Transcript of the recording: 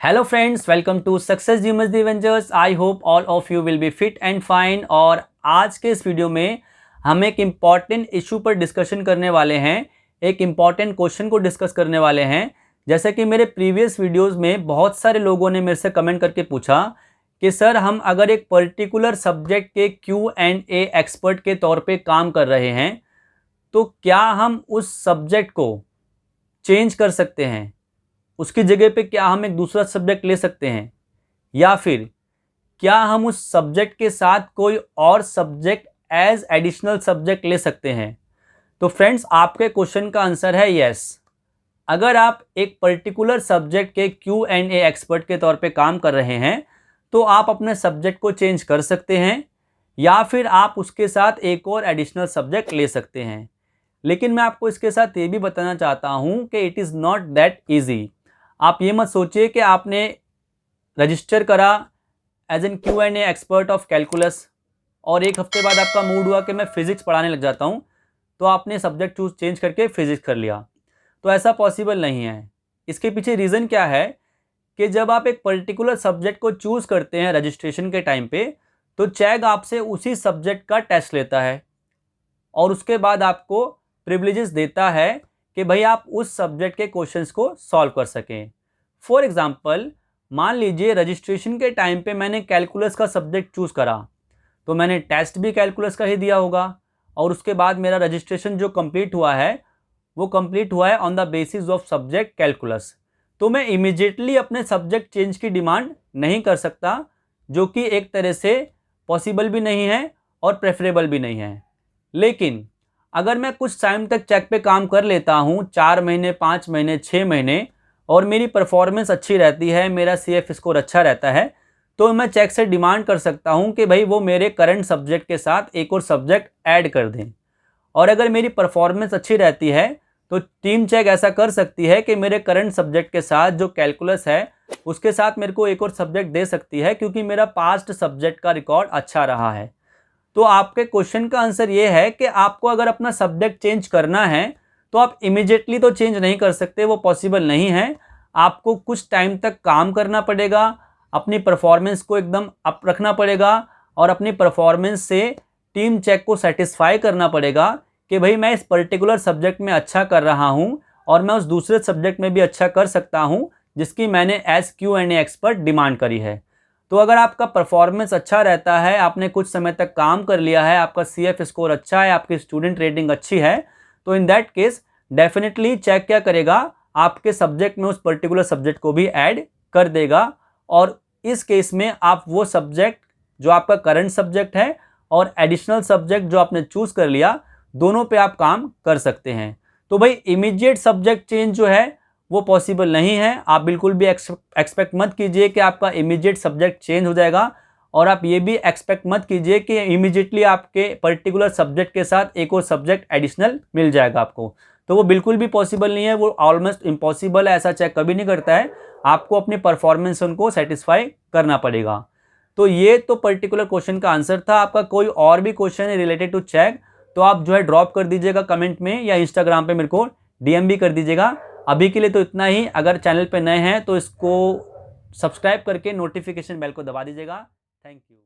Hello friends, welcome to success जीमस the Avengers. I hope all of you will be fit and fine. और आज के इस video में हम एक इम्पॉर्टेंट इशू पर डिस्कशन करने वाले हैं, एक इम्पॉर्टेंट क्वेश्चन को डिस्कस करने वाले हैं। जैसे कि मेरे प्रीवियस वीडियोस में बहुत सारे लोगों ने मेरे से कमेंट करके पूछा कि सर, हम अगर एक पर्टिकुलर सब्जेक्ट के Q&A एक्सपर्ट के तौर पे काम कर रहे हैं तो क्या हम उस सब्जेक्ट को चेंज कर सकते हैं, उसकी जगह पे क्या हम एक दूसरा सब्जेक्ट ले सकते हैं, या फिर क्या हम उस सब्जेक्ट के साथ कोई और सब्जेक्ट एज एडिशनल सब्जेक्ट ले सकते हैं। तो फ्रेंड्स, आपके क्वेश्चन का आंसर है यस। अगर आप एक पर्टिकुलर सब्जेक्ट के Q&A एक्सपर्ट के तौर पे काम कर रहे हैं तो आप अपने सब्जेक्ट को चेंज कर सकते हैं, या फिर आप उसके साथ एक और एडिशनल सब्जेक्ट ले सकते हैं। लेकिन मैं आपको इसके साथ ये भी बताना चाहता हूँ कि it is not that easy. आप ये मत सोचिए कि आपने रजिस्टर करा as an Q&A expert of calculus और एक हफ्ते बाद आपका मूड हुआ कि मैं फिजिक्स पढ़ाने लग जाता हूँ, तो आपने सब्जेक्ट चेंज करके फिजिक्स कर लिया। तो ऐसा पॉसिबल नहीं है। इसके पीछे रीज़न क्या है कि जब आप एक पर्टिकुलर सब्जेक्ट को चूज़ करते हैं रजिस्ट्रेशन के टाइम पे, तो चैग आपसे उसी सब्जेक्ट का टेस्ट लेता है और उसके बाद आपको प्रिविलेजेस देता है कि भाई आप उस सब्जेक्ट के क्वेश्चंस को सॉल्व कर सकें। फॉर एग्जांपल, मान लीजिए रजिस्ट्रेशन के टाइम पे मैंने कैलकुलस का सब्जेक्ट चूज़ करा, तो मैंने टेस्ट भी कैलकुलस का ही दिया होगा और उसके बाद मेरा रजिस्ट्रेशन जो कंप्लीट हुआ है वो कंप्लीट हुआ है on the basis of subject calculus. तो मैं इमीडिएटली अपने सब्जेक्ट चेंज की डिमांड नहीं कर सकता, जो कि एक तरह से पॉसिबल भी नहीं है और प्रेफरेबल भी नहीं है। लेकिन अगर मैं कुछ टाइम तक चेक पे काम कर लेता हूँ, 4 महीने, 5 महीने, 6 महीने, और मेरी परफॉर्मेंस अच्छी रहती है, मेरा CF स्कोर अच्छा रहता है, तो मैं चेक से डिमांड कर सकता हूँ कि भाई वो मेरे करंट सब्जेक्ट के साथ एक और सब्जेक्ट ऐड कर दें। और अगर मेरी परफॉर्मेंस अच्छी रहती है तो टीम चेक ऐसा कर सकती है कि मेरे करंट सब्जेक्ट के साथ जो कैलकुलस है उसके साथ मेरे को एक और सब्जेक्ट दे सकती है, क्योंकि मेरा पास्ट सब्जेक्ट का रिकॉर्ड अच्छा रहा है। तो आपके क्वेश्चन का आंसर ये है कि आपको अगर अपना सब्जेक्ट चेंज करना है तो आप इमीडिएटली तो चेंज नहीं कर सकते, वो पॉसिबल नहीं है। आपको कुछ टाइम तक काम करना पड़ेगा, अपनी परफॉर्मेंस को एकदम अप रखना पड़ेगा और अपनी परफॉर्मेंस से टीम चेक को सेटिस्फाई करना पड़ेगा कि भाई मैं इस पर्टिकुलर सब्जेक्ट में अच्छा कर रहा हूँ और मैं उस दूसरे सब्जेक्ट में भी अच्छा कर सकता हूँ जिसकी मैंने एज Q&A एक्सपर्ट डिमांड करी है। तो अगर आपका परफॉर्मेंस अच्छा रहता है, आपने कुछ समय तक काम कर लिया है, आपका CF स्कोर अच्छा है, आपकी स्टूडेंट रेटिंग अच्छी है, तो in that case definitely check क्या करेगा, आपके सब्जेक्ट में उस पर्टिकुलर सब्जेक्ट को भी ऐड कर देगा। और इस केस में आप वो सब्जेक्ट जो आपका करंट सब्जेक्ट है और एडिशनल सब्जेक्ट जो आपने चूज़ कर लिया, दोनों पे आप काम कर सकते हैं। तो भाई इमीडिएट सब्जेक्ट चेंज जो है वो पॉसिबल नहीं है। आप बिल्कुल भी एक्सपेक्ट मत कीजिए कि आपका इमीडिएट सब्जेक्ट चेंज हो जाएगा, और आप ये भी एक्सपेक्ट मत कीजिए कि इमीडिएटली आपके पर्टिकुलर सब्जेक्ट के साथ एक और सब्जेक्ट एडिशनल मिल जाएगा आपको। तो वो बिल्कुल भी पॉसिबल नहीं है, वो ऑलमोस्ट इम्पॉसिबल है। ऐसा चेक कभी नहीं करता है। आपको अपनी परफॉर्मेंस उनको सेटिस्फाई करना पड़ेगा। तो ये तो पर्टिकुलर क्वेश्चन का आंसर था। आपका कोई और भी क्वेश्चन है रिलेटेड टू चेक तो आप जो है ड्रॉप कर दीजिएगा कमेंट में, या इंस्टाग्राम पे मेरे को DM भी कर दीजिएगा। अभी के लिए तो इतना ही। अगर चैनल पे नए हैं तो इसको सब्सक्राइब करके नोटिफिकेशन बेल को दबा दीजिएगा। Thank you.